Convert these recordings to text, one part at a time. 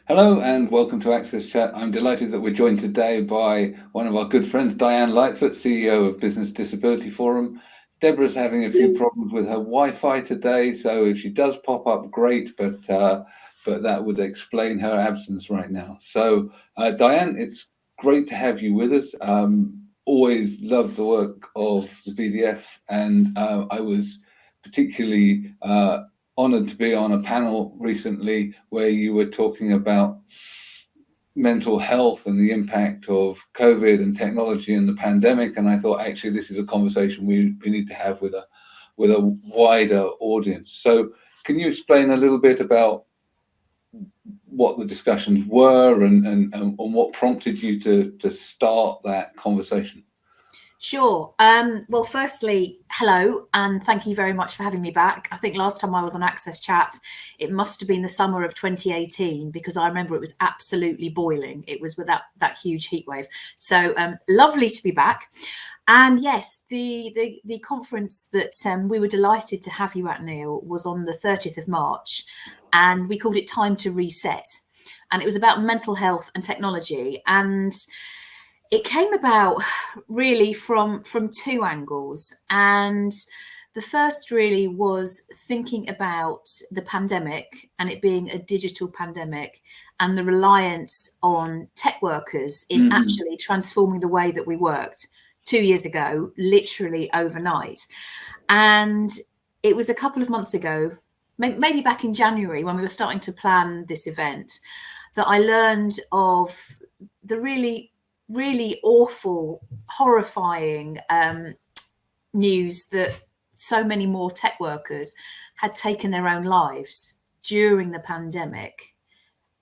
Hello and welcome to AXSChat. I'm delighted that we're joined today by one of our good friends, Diane Lightfoot, CEO of Business Disability Forum. Deborah's having a few problems with her Wi-Fi today, so if she does pop up, great, but that would explain her absence right now. So, Diane, it's great to have you with us. Always loved the work of the BDF, and I was particularly honored to be on a panel recently where you were talking about mental health and the impact of COVID and technology and the pandemic. And I thought, actually, this is a conversation we need to have with a wider audience. So can you explain a little bit about what the discussions were and what prompted you to start that conversation? Sure. Well, firstly, hello, and thank you very much for having me back. I think last time I was on AXSChat, it must have been the summer of 2018, because I remember it was absolutely boiling. It was with that huge heat wave. So lovely to be back. And yes, the conference that we were delighted to have you at, Neil, was on the 30th of March, and we called it Time to Reset. And it was about mental health and technology. And it came about really from two angles. And the first really was thinking about the pandemic and it being a digital pandemic and the reliance on tech workers in actually transforming the way that we worked 2 years ago, literally overnight. And it was a couple of months ago, maybe back in January, when we were starting to plan this event, that I learned of the really awful, horrifying news that so many more tech workers had taken their own lives during the pandemic,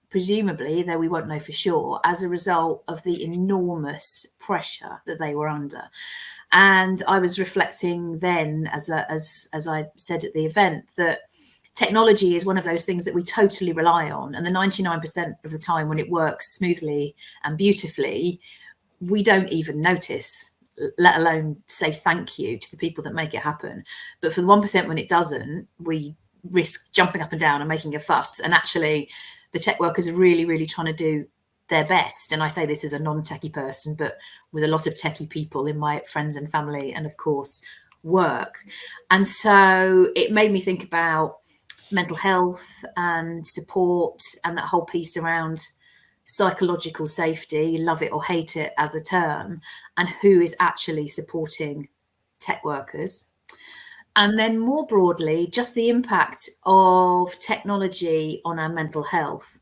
presumably, though we won't know for sure, as a result of the enormous pressure that they were under. And I was reflecting then, as I said at the event, that technology is one of those things that we totally rely on. And the 99% of the time when it works smoothly and beautifully, we don't even notice, let alone say thank you to the people that make it happen. But for the 1% when it doesn't, we risk jumping up and down and making a fuss. And actually, the tech workers are really trying to do their best. And I say this as a non-techie person, but with a lot of techie people in my friends and family and, of course, work. And so it made me think about mental health and support and that whole piece around psychological safety, love it or hate it as a term, and who is actually supporting tech workers. And then more broadly, just the impact of technology on our mental health.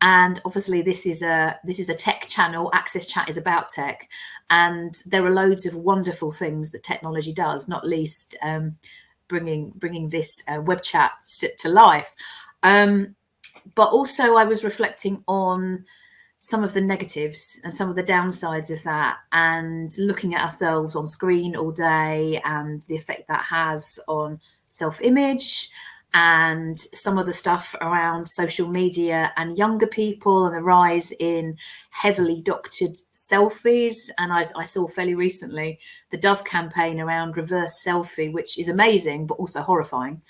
And obviously this is a tech channel. AXSChat is about tech, and there are loads of wonderful things that technology does, not least bringing this web chat to life. But also I was reflecting on some of the negatives and some of the downsides of that, and looking at ourselves on screen all day and the effect that has on self-image, and some of the stuff around social media and younger people and the rise in heavily doctored selfies. And I saw fairly recently the Dove campaign around reverse selfie, which is amazing, but also horrifying.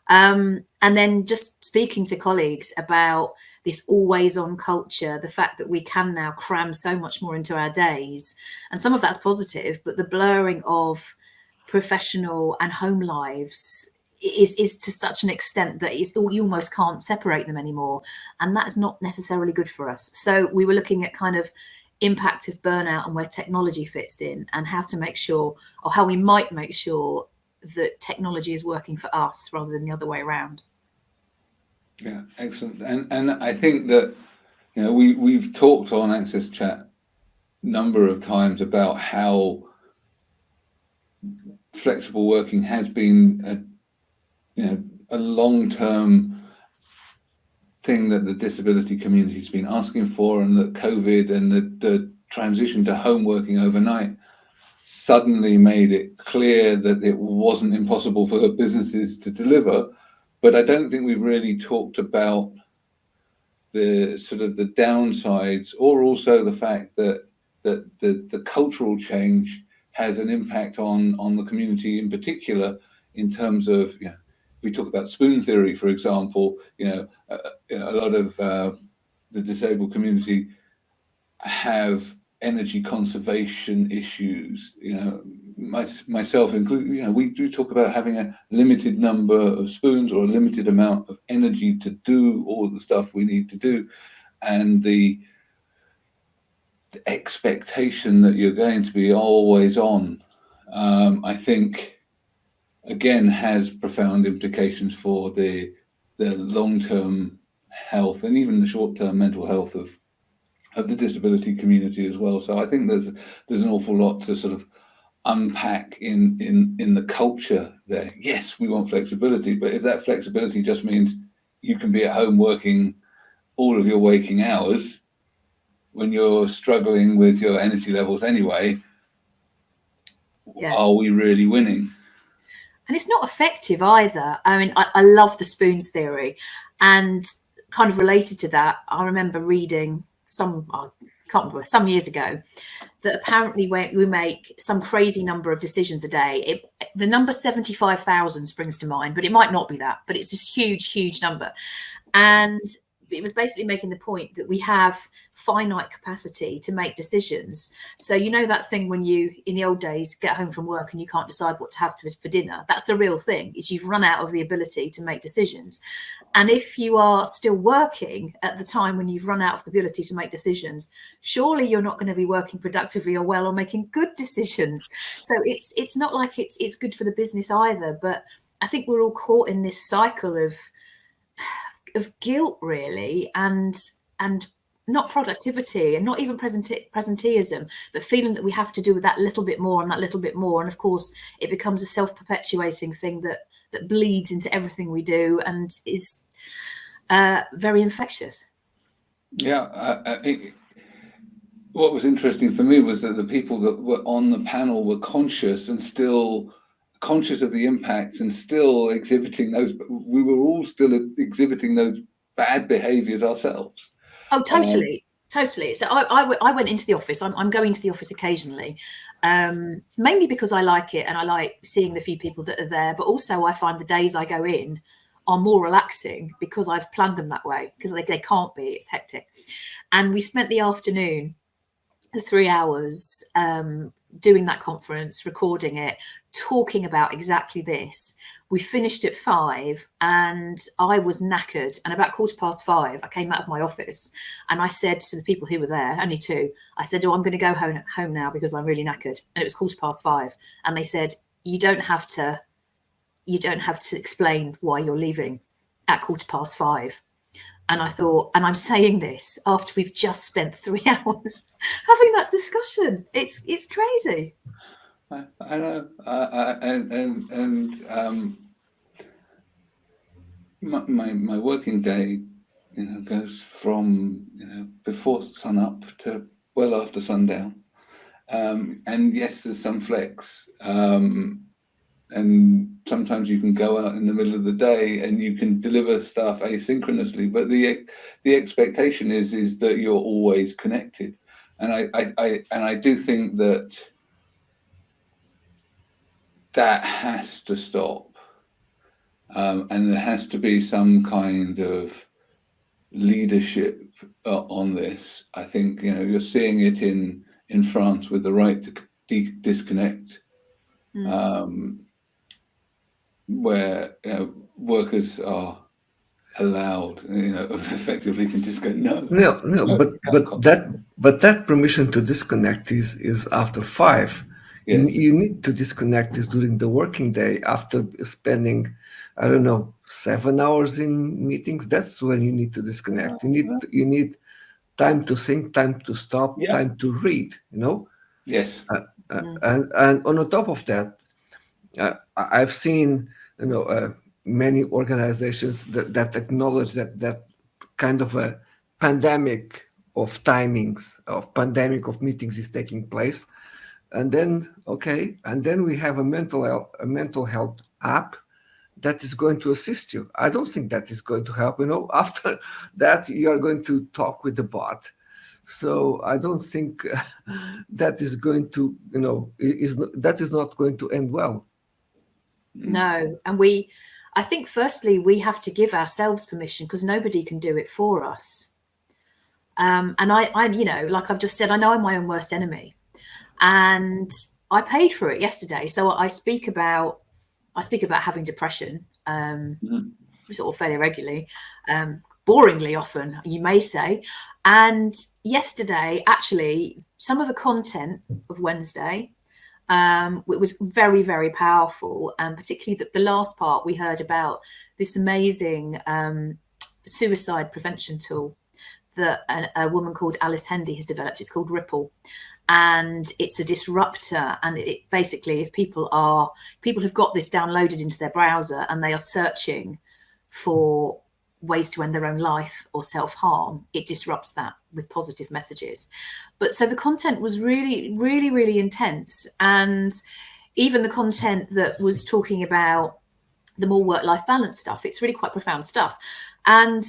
And then just speaking to colleagues about this always on culture, the fact that we can now cram so much more into our days. And some of that's positive, but the blurring of professional and home lives is to such an extent that you almost can't separate them anymore. And that is not necessarily good for us. So we were looking at kind of impact of burnout and where technology fits in, and how to make sure, or how we might make sure, that technology is working for us rather than the other way around. Yeah, excellent. And I think that, you know, we've talked on AXSChat a number of times about how flexible working has been a long-term thing that the disability community has been asking for, and that COVID and the transition to home working overnight suddenly made it clear that it wasn't impossible for businesses to deliver. But I don't think we've really talked about the sort of the downsides, or also the fact that the cultural change has an impact on the community in particular, in terms of, we talk about spoon theory, for example. A lot of the disabled community have energy conservation issues. Myself included, we do talk about having a limited number of spoons or a limited amount of energy to do all the stuff we need to do, and the expectation that you're going to be always on, I think, again, has profound implications for the long-term health and even the short-term mental health of the disability community as well. So I think there's an awful lot to sort of unpack in the culture there. Yes, we want flexibility, but if that flexibility just means you can be at home working all of your waking hours when you're struggling with your energy levels anyway, are we really winning? And it's not effective either. I mean, I love the spoons theory, and kind of related to that, I remember reading some years ago that apparently we make some crazy number of decisions a day. The number 75,000 springs to mind, but it might not be that, but it's this huge number. And it was basically making the point that we have finite capacity to make decisions. So that thing when you, in the old days, get home from work and you can't decide what to have for dinner, that's a real thing, is you've run out of the ability to make decisions. And if you are still working at the time when you've run out of the ability to make decisions, surely you're not going to be working productively or well or making good decisions. So it's not like it's good for the business either. But I think we're all caught in this cycle of guilt, really, and not productivity and not even presenteeism, but feeling that we have to do with that little bit more and that little bit more. And of course, it becomes a self-perpetuating thing that bleeds into everything we do and is very infectious. Yeah, what was interesting for me was that the people that were on the panel were conscious of the impacts and still exhibiting those. We were all still exhibiting those bad behaviors ourselves. Oh, totally. So I went into the office. I'm going to the office occasionally, mainly because I like it and I like seeing the few people that are there. But also I find the days I go in are more relaxing because I've planned them that way, because they can't be. It's hectic. And we spent the afternoon, the 3 hours, doing that conference, recording it, talking about exactly this. We finished at 5 and I was knackered, and about 5:15 I came out of my office and I said to the people who were there, only 2, I said, I'm going to go home now because I'm really knackered. And it was 5:15 and they said, you don't have to explain why you're leaving at 5:15. And I thought, and I'm saying this after we've just spent 3 hours having that discussion. It's crazy. I know, my working day, goes from before sun up to well after sundown, and yes, there's some flex, and sometimes you can go out in the middle of the day and you can deliver stuff asynchronously, but the expectation is that you're always connected, and I do think that has to stop, and there has to be some kind of leadership on this. I think you're seeing it in France with the right to disconnect, where workers are allowed, effectively can just go no, but that permission to disconnect is after 5. Yes. You need to disconnect is during the working day after spending, I don't know, 7 hours in meetings. That's when you need to disconnect. You need time to think, time to stop, time to read. Yes. And on top of that, I've seen many organizations that acknowledge that kind of a pandemic of timings, of pandemic of meetings is taking place. And then we have a mental health app that is going to assist you. I don't think that is going to help. After that, you are going to talk with the bot. So I don't think that is going to, that is not going to end well. No, and I think firstly we have to give ourselves permission, because nobody can do it for us. And I, you know, like I've just said, I know I'm my own worst enemy, and I paid for it yesterday. So I speak about having depression, sort of fairly regularly, boringly often, you may say. And yesterday, actually, some of the content of Wednesday, it was very, very powerful, and particularly the last part, we heard about this amazing suicide prevention tool that a woman called Alice Hendy has developed. It's called Ripple, and it's a disruptor. And it basically, if people have got this downloaded into their browser and they are searching for ways to end their own life or self-harm, it disrupts that with positive messages. But so the content was really, really, really intense. And even the content that was talking about the more work-life balance stuff, it's really quite profound stuff. And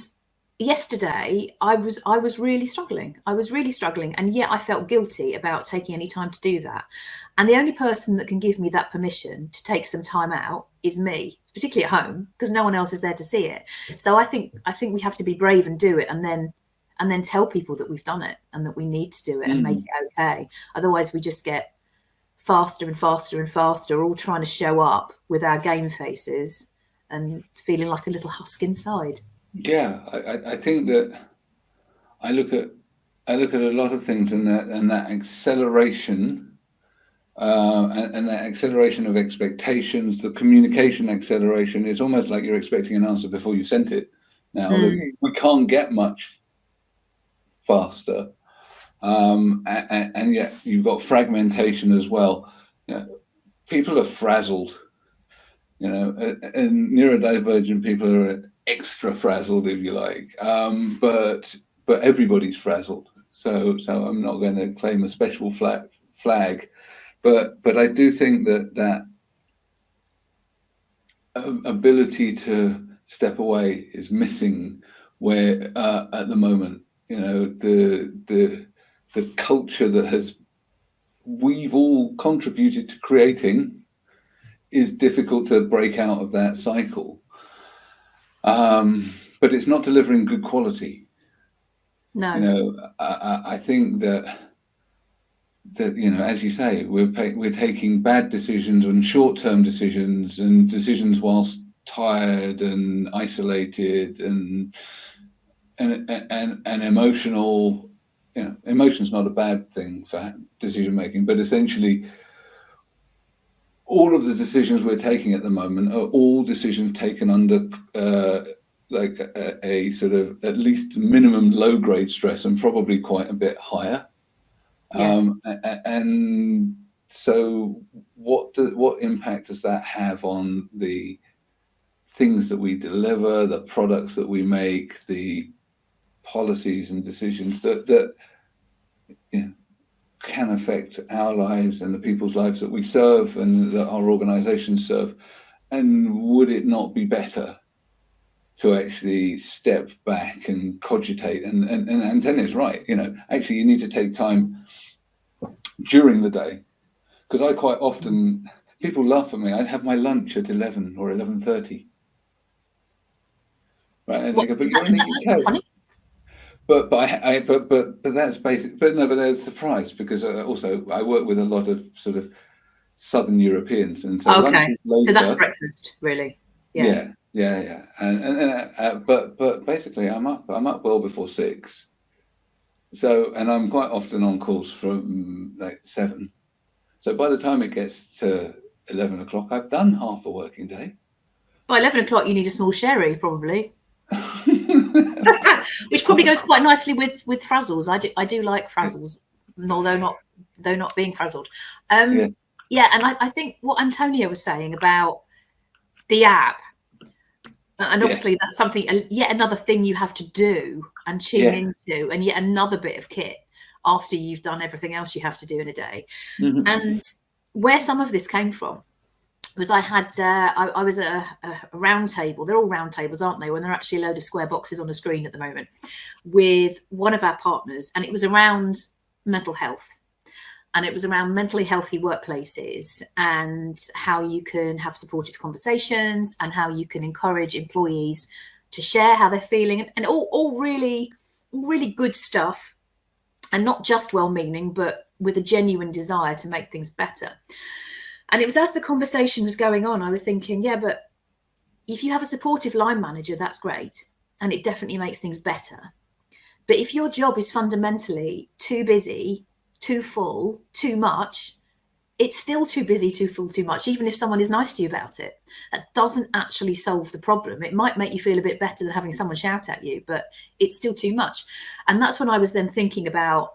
yesterday I was really struggling. And yet I felt guilty about taking any time to do that. And the only person that can give me that permission to take some time out is me, particularly at home, because no one else is there to see it. So I think we have to be brave and do it, and then tell people that we've done it and that we need to do it and make it okay. Otherwise we just get faster and faster and faster, all trying to show up with our game faces and feeling like a little husk inside. Yeah, I think that I look at a lot of things, and that acceleration, and that acceleration of expectations, the communication acceleration, is almost like you're expecting an answer before you sent it. Now we can't get much faster, and yet you've got fragmentation as well. You know, people are frazzled. You know, and neurodivergent people are extra frazzled, if you like, but everybody's frazzled. So I'm not going to claim a special flag, but I do think that ability to step away is missing. Where at the moment, you know, the culture that we've all contributed to creating is difficult to break out of that cycle. But it's not delivering good quality. No. You know, I think that you know, as you say, we're taking bad decisions and short-term decisions and decisions whilst tired and isolated and emotional. You know, emotion's not a bad thing for decision making, but essentially, all of the decisions we're taking at the moment are all decisions taken under like a sort of at least minimum low-grade stress, and probably quite a bit higher. Yeah. And so what impact does that have on the things that we deliver, the products that we make, the policies and decisions that you know, can affect our lives and the people's lives that we serve and that our organizations serve? And would it not be better to actually step back and cogitate? And Antonio's right, you know, actually you need to take time during the day, because I quite often, people laugh at me, I'd have my lunch at 11 or 11:30. Right, and they go, but that's not funny. But that's basic. But no, but they're surprised, because also I work with a lot of sort of Southern Europeans, and so okay, so that's breakfast, really. Yeah. And but basically, I'm up well before 6. So, and I'm quite often on calls from like 7. So by the time it gets to 11 o'clock, I've done half a working day. By 11 o'clock, you need a small sherry, probably. Which probably goes quite nicely with frazzles. I do like frazzles, although not being frazzled. Yeah, and I think what Antonio was saying about the app, and obviously that's something, yet another thing you have to do and tune into, and yet another bit of kit after you've done everything else you have to do in a day. And where some of this came from was I was at a round table. They're all round tables, aren't they? When they're actually a load of square boxes on a screen at the moment, with one of our partners, and it was around mental health. And it was around mentally healthy workplaces and how you can have supportive conversations and how you can encourage employees to share how they're feeling, and all really really good stuff, and not just well-meaning, but with a genuine desire to make things better. And it was as the conversation was going on, I was thinking, yeah, but if you have a supportive line manager, that's great. And it definitely makes things better. But if your job is fundamentally too busy, too full, too much, it's still too busy, too full, too much, even if someone is nice to you about it. That doesn't actually solve the problem. It might make you feel a bit better than having someone shout at you, but it's still too much. And that's when I was then thinking about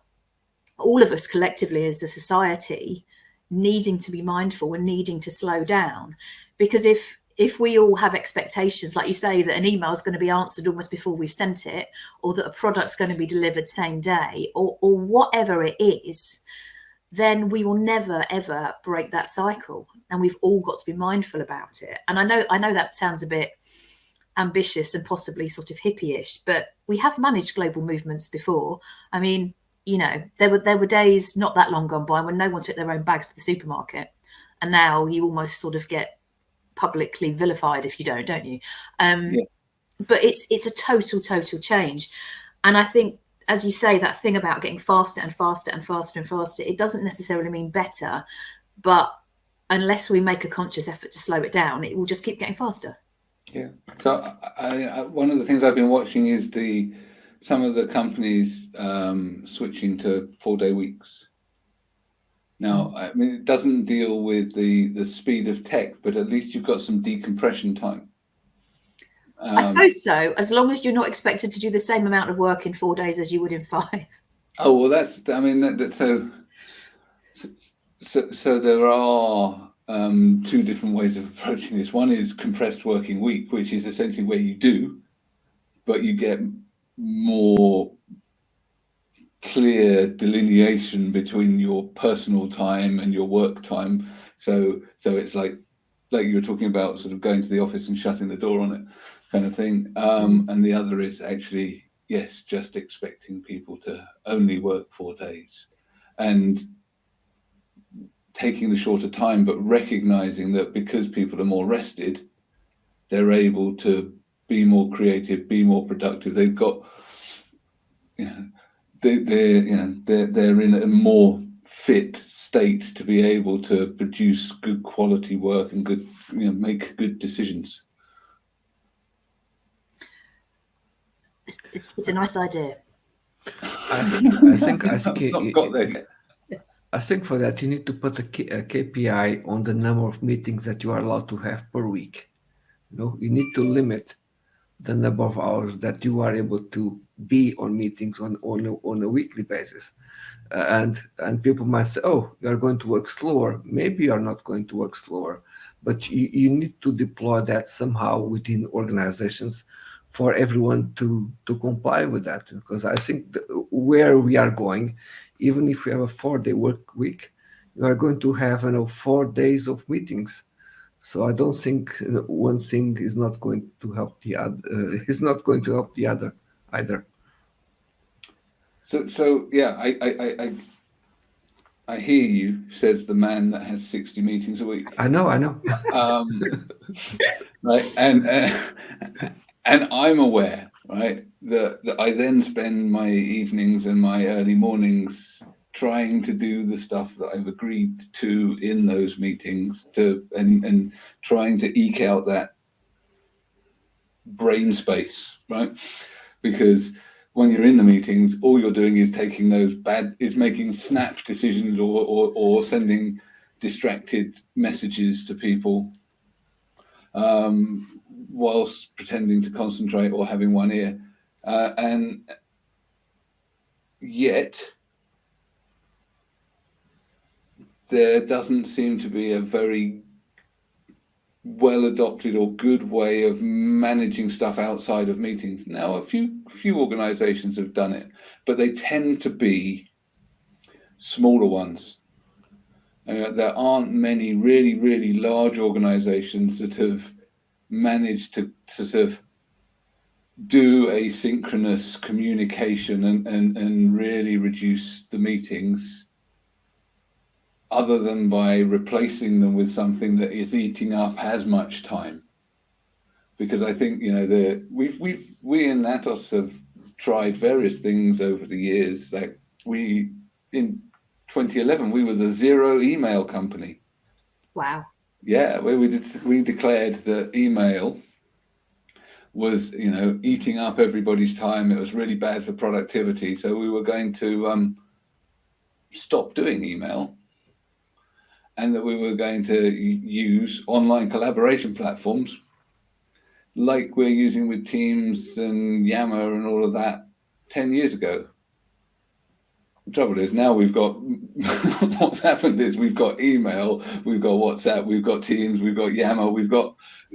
all of us collectively as a society needing to be mindful and needing to slow down. Because if we all have expectations, like you say, that an email is going to be answered almost before we've sent it, or that a product's going to be delivered same day, or whatever it is, then we will never, ever break that cycle. And we've all got to be mindful about it. And I know that sounds a bit ambitious and possibly sort of hippie-ish, but we have managed global movements before. I mean, you know, there were days not that long gone by when no one took their own bags to the supermarket. And now you almost sort of get publicly vilified if you don't you? Yeah. But it's a total change. And I think, as you say, that thing about getting faster and faster and faster and faster, it doesn't necessarily mean better, but unless we make a conscious effort to slow it down, it will just keep getting faster. Yeah. So I one of the things I've been watching is some of the companies switching to 4-day weeks. Now, I mean, it doesn't deal with the speed of tech, but at least you've got some decompression time. I suppose so, as long as you're not expected to do the same amount of work in 4 days as you would in 5. Oh, well, so there are 2 different ways of approaching this. One is compressed working week, which is essentially where you do, but you get more clear delineation between your personal time and your work time. So it's like you were talking about, sort of going to the office and shutting the door on it, kind of thing. And the other is actually, yes, just expecting people to only work 4 days and taking the shorter time, but recognizing that because people are more rested, they're able to be more creative, be more productive. They've got, they're in a more fit state to be able to produce good quality work and good, make good decisions. It's a nice idea. I think for that you need to put a KPI on the number of meetings that you are allowed to have per week. You need to limit the number of hours that you are able to be on meetings on a weekly basis. And people might say, oh, you're going to work slower. Maybe you're not going to work slower, but you need to deploy that somehow within organizations for everyone to comply with that. Because I think where we are going, even if we have a 4-day work week, you are going to have 4 days of meetings. So I don't think one thing is not going to help the other. Is not going to help the other either. So yeah, I hear you, says the man that has 60 meetings a week. I know. Right, and I'm aware, right, that I then spend my evenings and my early mornings trying to do the stuff that I've agreed to in those meetings, and trying to eke out that brain space, right? Because when you're in the meetings, all you're doing is making snap decisions or sending distracted messages to people, whilst pretending to concentrate or having one ear, and yet there doesn't seem to be a very well adopted or good way of managing stuff outside of meetings. Now, a few organizations have done it, but they tend to be smaller ones. There aren't many really large organizations that have managed to sort of do asynchronous communication and really reduce the meetings, other than by replacing them with something that is eating up as much time. Because I think we in Atos have tried various things over the years. Like in 2011, we were the zero email company. Wow. Yeah, we declared that email was, eating up everybody's time. It was really bad for productivity. So we were going to stop doing email, and that we were going to use online collaboration platforms like we're using with Teams and Yammer and all of that 10 years ago. The trouble is now we've got, what's happened is we've got email, we've got WhatsApp, we've got Teams, we've got Yammer,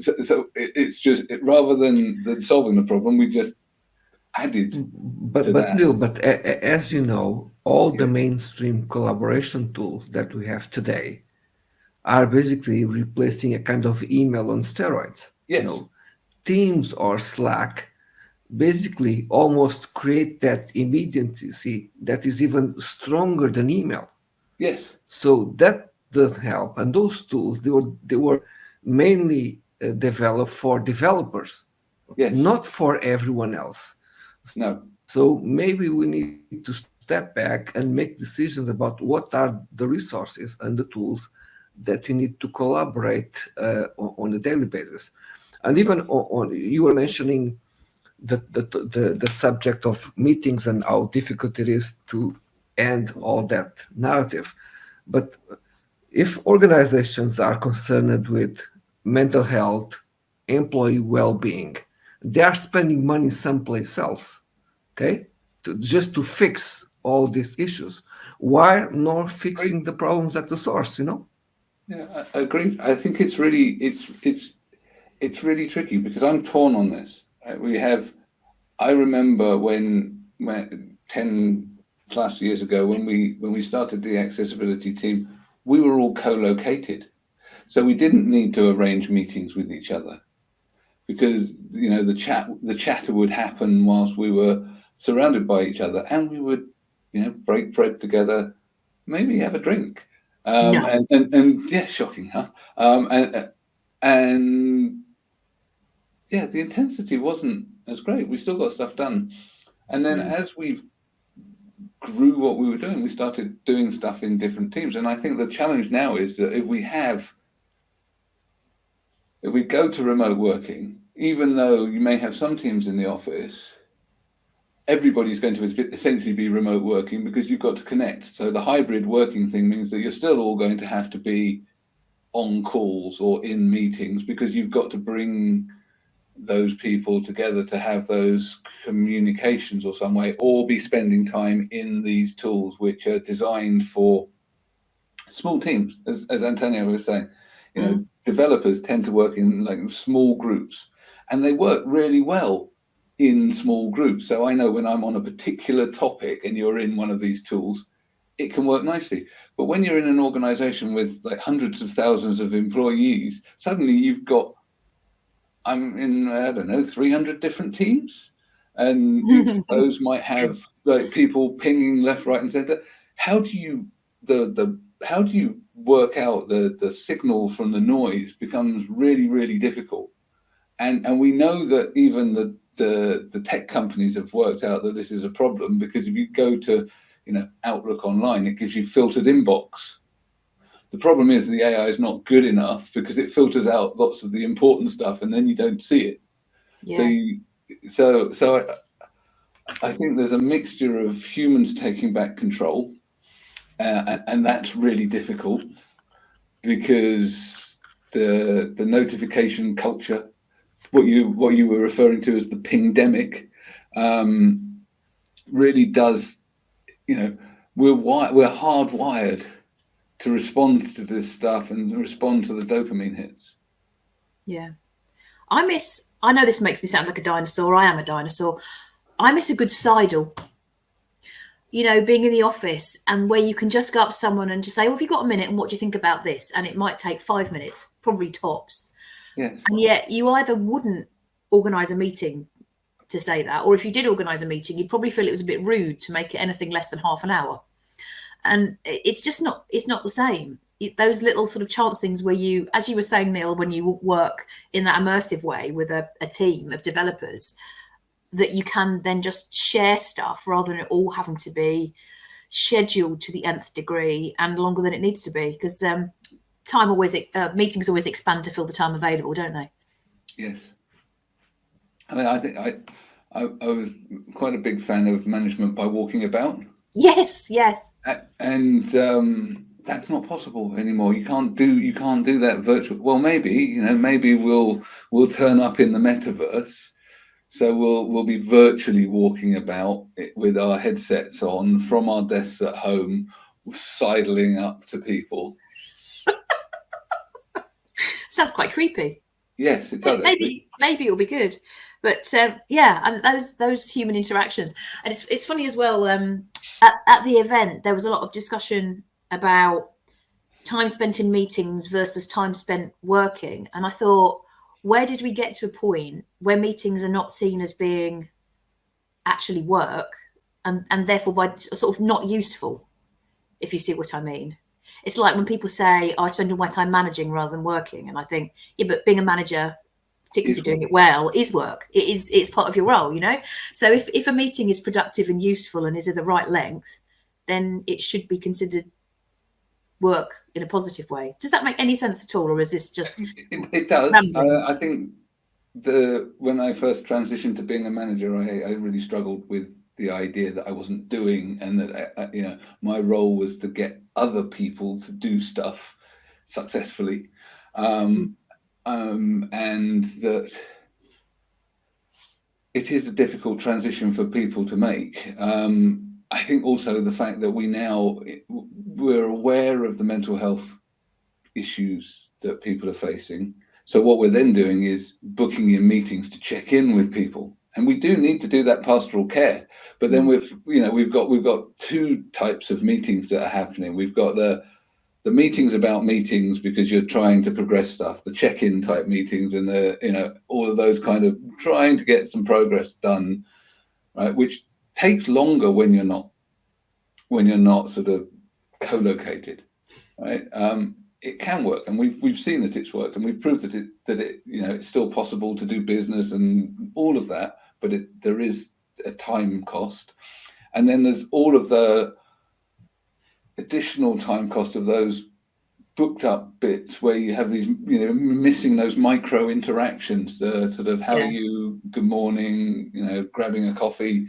so it's just, rather than solving the problem, we just added But to that. Bill, as you know, all the mainstream collaboration tools that we have today are basically replacing a kind of email on steroids. Yes. Teams or Slack basically almost create that immediacy that is even stronger than email. Yes. So that does help. And those tools, they were mainly developed for developers, Yes. not for everyone else. No. So maybe we need to step back and make decisions about what are the resources and the tools that we need to collaborate on a daily basis. And even on you were mentioning the subject of meetings and how difficult it is to end all that narrative. But if organizations are concerned with mental health, employee well-being, they are spending money someplace else, okay, just to fix all these issues. Why not fixing the problems at the source? Yeah, I agree. I think it's really tricky because I'm torn on this. I remember when 10 plus years ago when we started the accessibility team, we were all co-located, so we didn't need to arrange meetings with each other because the chatter would happen whilst we were surrounded by each other, and we would break bread together, maybe have a drink. No. And yeah, shocking, huh? And yeah, the intensity wasn't as great. We still got stuff done. And then as we grew what we were doing, we started doing stuff in different teams. And I think the challenge now is that if we go to remote working, even though you may have some teams in the office, everybody's going to essentially be remote working because you've got to connect. So the hybrid working thing means that you're still all going to have to be on calls or in meetings because you've got to bring those people together to have those communications or some way, or be spending time in these tools which are designed for small teams. As Antonio was saying, developers tend to work in like small groups, and they work really well in small groups. So I know when I'm on a particular topic and you're in one of these tools, it can work nicely. But when you're in an organization with like hundreds of thousands of employees, suddenly you've got, I'm in, I don't know, 300 different teams, and each of those might have like people pinging left, right, and center. How do you work out the signal from the noise becomes really, really difficult. And we know that even the tech companies have worked out that this is a problem, because if you go to Outlook Online, it gives you filtered inbox. The problem is the AI is not good enough because it filters out lots of the important stuff and then you don't see it. Yeah. So I think there's a mixture of humans taking back control, and that's really difficult because the notification culture, what you were referring to as the pingdemic, really does, we're hardwired to respond to this stuff and respond to the dopamine hits. Yeah. I know this makes me sound like a dinosaur. I am a dinosaur. I miss a good sidle. Being in the office and where you can just go up to someone and just say, well, have you got a minute and what do you think about this? And it might take 5 minutes, probably tops. Yes. And yet you either wouldn't organise a meeting to say that, or if you did organise a meeting, you'd probably feel it was a bit rude to make it anything less than half an hour. And it's just not, it's not the same. Those little sort of chance things where you, as you were saying, Neil, when you work in that immersive way with a team of developers, that you can then just share stuff rather than it all having to be scheduled to the nth degree and longer than it needs to be, because meetings always expand to fill the time available, don't they? Yes. I mean, I think I was quite a big fan of management by walking about. Yes. And that's not possible anymore. You can't do that virtual. Well, maybe we'll turn up in the metaverse. So we'll be virtually walking about with our headsets on from our desks at home, sidling up to people. Sounds quite creepy. Yes, it does. Maybe it'll be good, but yeah, and those human interactions, and it's funny as well. At the event, there was a lot of discussion about time spent in meetings versus time spent working, and I thought, where did we get to a point where meetings are not seen as being actually work, and therefore by sort of not useful, if you see what I mean? It's like when people say, I spend all my time managing rather than working. And I think, yeah, but being a manager, particularly if you're doing it well, is work. It's part of your role, you know? So if a meeting is productive and useful and is of the right length, then it should be considered work in a positive way. Does that make any sense at all? Or is this just... It does. I think when I first transitioned to being a manager, I really struggled with the idea that I wasn't doing, and that my role was to get other people to do stuff successfully, and that it is a difficult transition for people to make. I think also the fact that we're aware of the mental health issues that people are facing. So what we're then doing is booking in meetings to check in with people, and we do need to do that pastoral care. But then we've got two types of meetings that are happening. We've got the meetings about meetings because you're trying to progress stuff, the check-in type meetings, and all of those kind of trying to get some progress done, right? Which takes longer when you're not sort of co-located, right? It can work, and we've seen that it's worked, and we've proved that it's still possible to do business and all of that, but there is a time cost, and then there's all of the additional time cost of those booked up bits where you have these, missing those micro interactions, the sort of how are you, good morning, grabbing a coffee,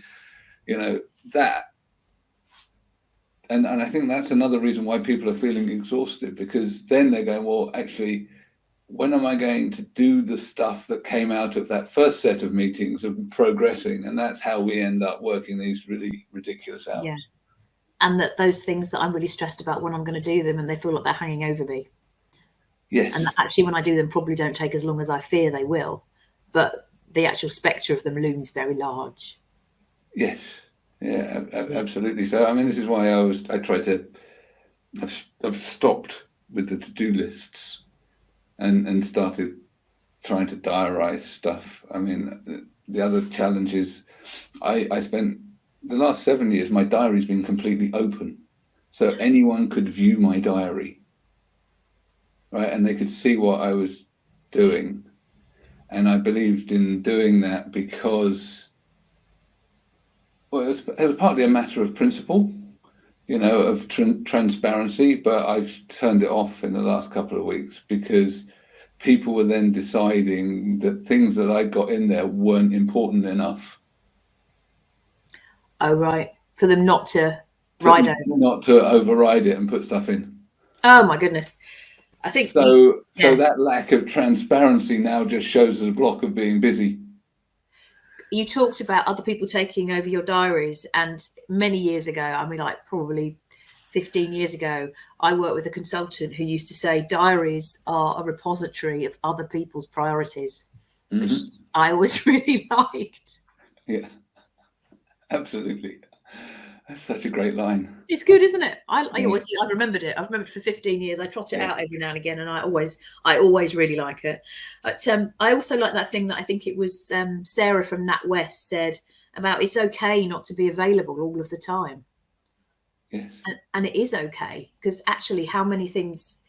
that. And I think that's another reason why people are feeling exhausted, because then they're going, well, actually, when am I going to do the stuff that came out of that first set of meetings of progressing? And that's how we end up working these really ridiculous hours. Yeah. And that those things that I'm really stressed about when I'm going to do them, and they feel like they're hanging over me. Yes. And actually, when I do them, probably don't take as long as I fear they will. But the actual spectre of them looms very large. Yes. Yeah, absolutely. So, I mean, this is why I've stopped with the to-do lists and started trying to diarize stuff. I mean, the other challenge is I spent the last 7 years, my diary's been completely open. So anyone could view my diary, right? And they could see what I was doing. And I believed in doing that because, well, it was partly a matter of principle, of transparency, but I've turned it off in the last couple of weeks because people were then deciding that things that I got in there weren't important enough. Oh, right. For them not to ride over. Not to override it and put stuff in. Oh, my goodness. I think so. So that lack of transparency now just shows as a block of being busy. You talked about other people taking over your diaries, and many years ago, I mean, like probably 15 years ago, I worked with a consultant who used to say diaries are a repository of other people's priorities, which I always really liked. Yeah, absolutely. That's such a great line. It's good, isn't it? I've remembered it. I've remembered it for 15 years. I trot it out every now and again, and I always really like it. But I also like that thing that I think it was Sarah from NatWest said about it's okay not to be available all of the time. Yes. And it is okay, because actually how many things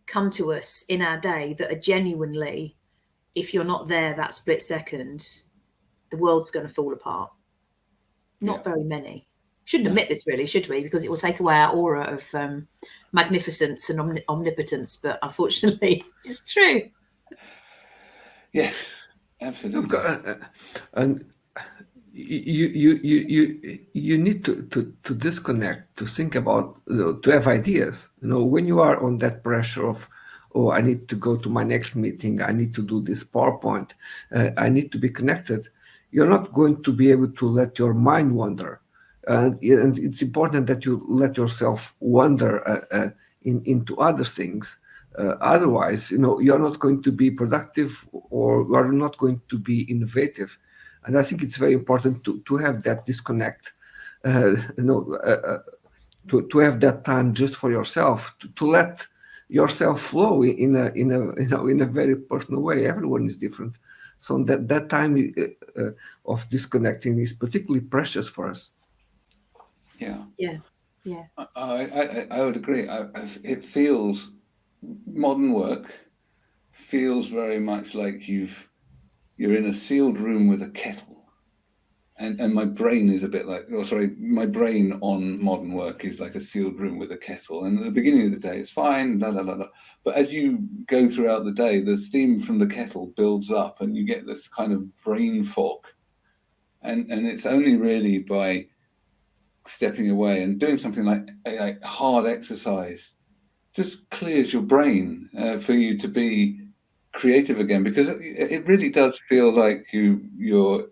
come to us in our day that are genuinely, if you're not there that split second, the world's going to fall apart. Not very many. Shouldn't admit this, really, should we? Because it will take away our aura of magnificence and omnipotence. But unfortunately, it's true. Yes, absolutely. And you need to disconnect, to think about, to have ideas. When you are on that pressure of, oh, I need to go to my next meeting, I need to do this PowerPoint, I need to be connected, you're not going to be able to let your mind wander. And it's important that you let yourself wander into other things. Otherwise, you're not going to be productive, or you're not going to be innovative. And I think it's very important to have that disconnect, to have that time just for yourself, to let yourself flow in a very personal way. Everyone is different, so that time of disconnecting is particularly precious for us. Yeah. I would agree. It feels, modern work feels very much like you're in a sealed room with a kettle, and my brain is a bit like, my brain on modern work is like a sealed room with a kettle. And at the beginning of the day, it's fine, but as you go throughout the day, the steam from the kettle builds up, and you get this kind of brain fog. And it's only really by stepping away and doing something like hard exercise just clears your brain for you to be creative again, because it really does feel like you're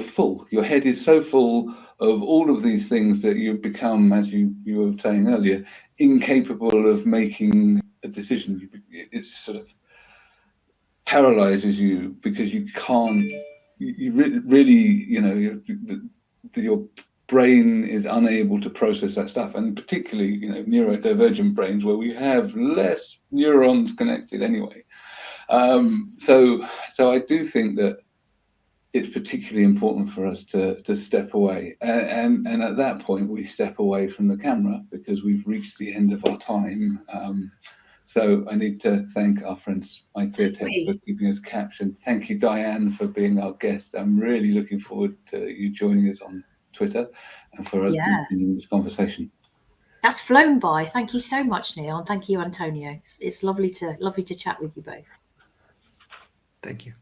full. Your head is so full of all of these things that you become, as you were saying earlier, incapable of making a decision. It sort of paralyzes you because you can't. You really, your brain is unable to process that stuff, and particularly, neurodivergent brains, where we have less neurons connected anyway. So I do think that it's particularly important for us to step away, and at that point we step away from the camera because we've reached the end of our time. So I need to thank our friends MyClearTech for keeping us captioned. Thank you, Diane, for being our guest. I'm really looking forward to you joining us on Twitter and for us continuing this conversation. That's flown by. Thank you so much, Neil, and thank you, Antonio. It's lovely to chat with you both. Thank you.